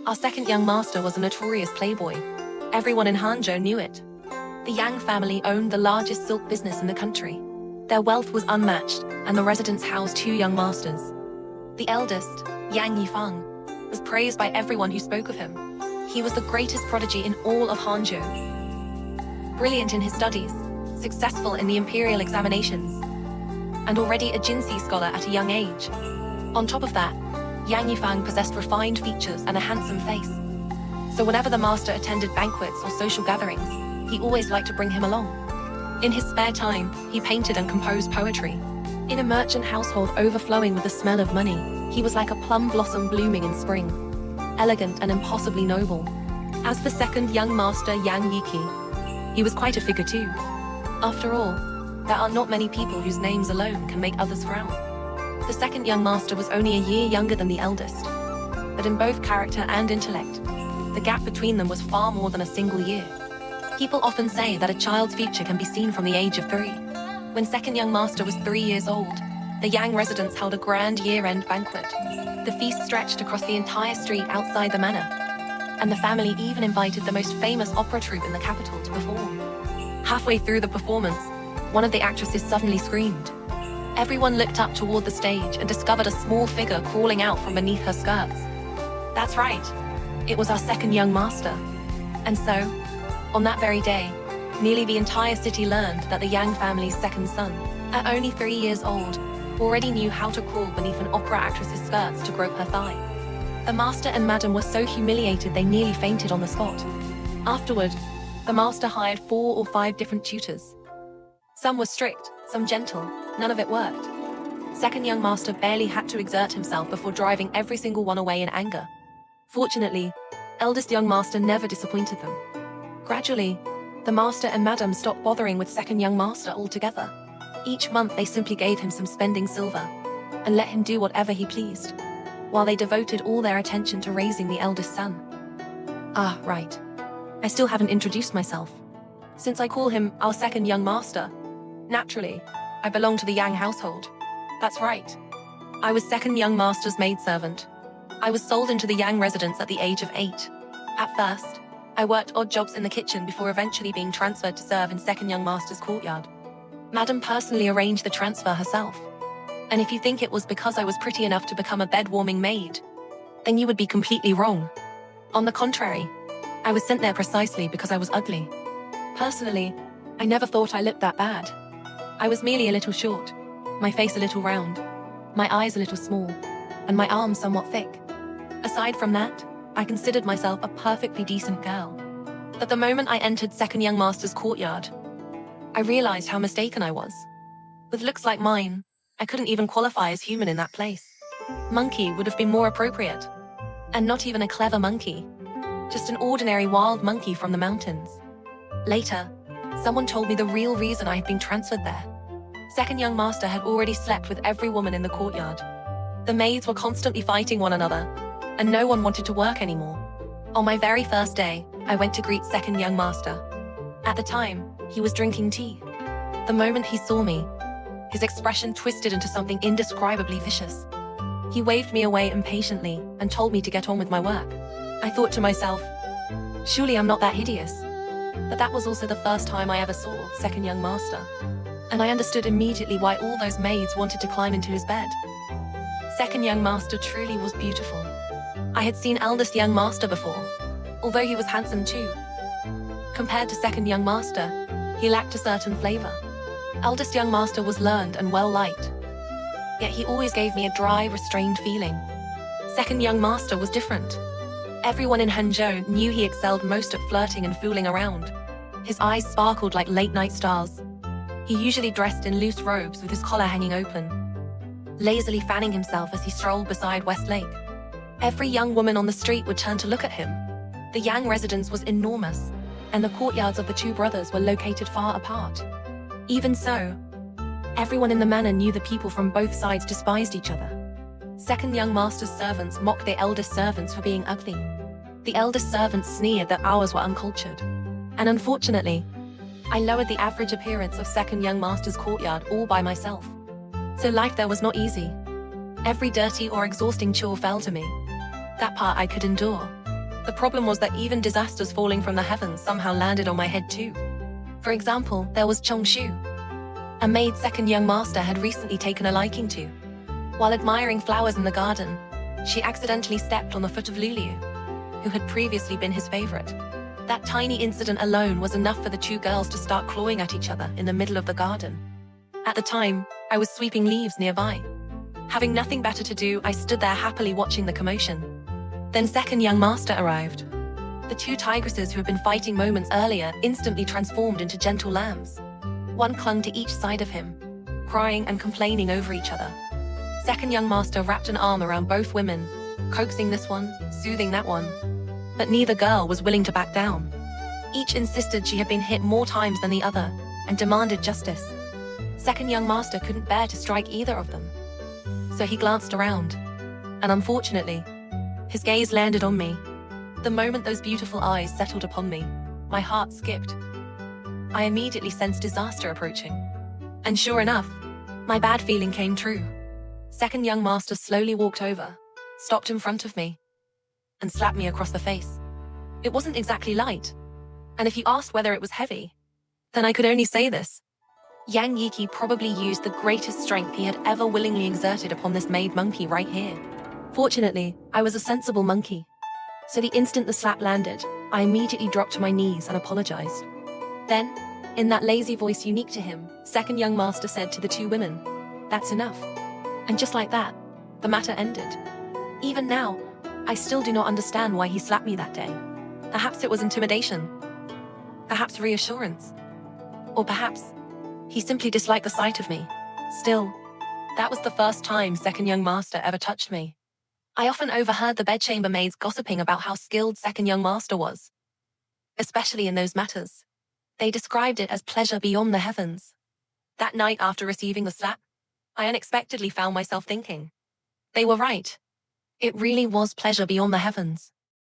Our second young master was a notorious playboy. Everyone in Hangzhou knew it. The Yang family owned the largest silk business in the country. Their wealth was unmatched, and the residence housed two young masters. The eldest, Yang Yifeng, was praised by everyone who spoke of him. He was the greatest prodigy in all of Hangzhou. Brilliant in his studies, successful in the imperial examinations, and already a Jinsi scholar at a young age. On top of that, Yang Yifeng possessed refined features and a handsome face. So whenever the master attended banquets or social gatherings, he always liked to bring him along. In his spare time, he painted and composed poetry. In a merchant household overflowing with the smell of money, he was like a plum blossom blooming in spring, elegant and impossibly noble. As for second young master Yang Yiki, he was quite a figure too. After all, there are not many people whose names alone can make others frown. The second young master was only a year younger than the eldest, but in both character and intellect, the gap between them was far more than a single year. People often say that a child's future can be seen from the age of 3. When second young master was 3 years old, the Yang residence held a grand year-end banquet. The feast stretched across the entire street outside the manor, and the family even invited the most famous opera troupe in the capital to perform. Halfway through the performance, one of the actresses suddenly screamed. Everyone looked up toward the stage and discovered a small figure crawling out from beneath her skirts. That's right, it was our second young master. And so, on that very day, nearly the entire city learned that the Yang family's second son, at only 3 years old, already knew how to crawl beneath an opera actress's skirts to grope her thigh. The master and madam were so humiliated they nearly fainted on the spot. Afterward, the master hired 4 or 5 different tutors. Some were strict, some gentle, none of it worked. Second young master barely had to exert himself before driving every single one away in anger. Fortunately, eldest young master never disappointed them. Gradually, the master and madam stopped bothering with second young master altogether. Each month they simply gave him some spending silver and let him do whatever he pleased, while they devoted all their attention to raising the eldest son. Ah, right. I still haven't introduced myself. Since I call him our second young master, naturally, I belong to the Yang household. That's right. I was second young master's maidservant. I was sold into the Yang residence at the age of 8. At first, I worked odd jobs in the kitchen before eventually being transferred to serve in second young master's courtyard. Madam personally arranged the transfer herself. And if you think it was because I was pretty enough to become a bed-warming maid, then you would be completely wrong. On the contrary, I was sent there precisely because I was ugly. Personally, I never thought I looked that bad. I was merely a little short, my face a little round, my eyes a little small, and my arms somewhat thick. Aside from that, I considered myself a perfectly decent girl. But the moment I entered second young master's courtyard, I realized how mistaken I was. With looks like mine, I couldn't even qualify as human in that place. Monkey would have been more appropriate. And not even a clever monkey. Just an ordinary wild monkey from the mountains. Later, someone told me the real reason I had been transferred there. Second young master had already slept with every woman in the courtyard. The maids were constantly fighting one another, and no one wanted to work anymore. On my very first day, I went to greet second young master. At the time, he was drinking tea. The moment he saw me, his expression twisted into something indescribably vicious. He waved me away impatiently and told me to get on with my work. I thought to myself, surely I'm not that hideous. But that was also the first time I ever saw second young master. And I understood immediately why all those maids wanted to climb into his bed. Second young master truly was beautiful. I had seen eldest young master before, although he was handsome too. Compared to second young master, he lacked a certain flavor. Eldest young master was learned and well-liked, yet he always gave me a dry, restrained feeling. Second young master was different. Everyone in Hangzhou knew he excelled most at flirting and fooling around. His eyes sparkled like late-night stars. He usually dressed in loose robes with his collar hanging open, lazily fanning himself as he strolled beside West Lake. Every young woman on the street would turn to look at him. The Yang residence was enormous, and the courtyards of the two brothers were located far apart. Even so, everyone in the manor knew the people from both sides despised each other. Second young master's servants mocked the eldest servants for being ugly. The eldest servants sneered that ours were uncultured. And unfortunately, I lowered the average appearance of second young master's courtyard all by myself. So life there was not easy. Every dirty or exhausting chore fell to me. That part I could endure. The problem was that even disasters falling from the heavens somehow landed on my head too. For example, there was Shu, a maid second young master had recently taken a liking to. While admiring flowers in the garden, she accidentally stepped on the foot of Lulu, who had previously been his favorite. That tiny incident alone was enough for the two girls to start clawing at each other in the middle of the garden. At the time, I was sweeping leaves nearby. Having nothing better to do, I stood there happily watching the commotion. Then second young master arrived. The two tigresses who had been fighting moments earlier instantly transformed into gentle lambs. One clung to each side of him, crying and complaining over each other. Second young master wrapped an arm around both women, coaxing this one, soothing that one. But neither girl was willing to back down. Each insisted she had been hit more times than the other, and demanded justice. Second young master couldn't bear to strike either of them. So he glanced around, and unfortunately, his gaze landed on me. The moment those beautiful eyes settled upon me, my heart skipped. I immediately sensed disaster approaching. And sure enough, my bad feeling came true. Second young master slowly walked over, stopped in front of me, and slapped me across the face. It wasn't exactly light, and if you asked whether it was heavy, then I could only say this. Yang Yiki probably used the greatest strength he had ever willingly exerted upon this maid monkey right here. Fortunately, I was a sensible monkey. So the instant the slap landed, I immediately dropped to my knees and apologized. Then, in that lazy voice unique to him, second young master said to the two women, "That's enough." And just like that, the matter ended. Even now, I still do not understand why he slapped me that day. Perhaps it was intimidation. Perhaps reassurance. Or perhaps he simply disliked the sight of me. Still, that was the first time second young master ever touched me. I often overheard the bedchamber maids gossiping about how skilled second young master was, especially in those matters. They described it as pleasure beyond the heavens. That night after receiving the slap, I unexpectedly found myself thinking. They were right. It really was pleasure beyond the heavens.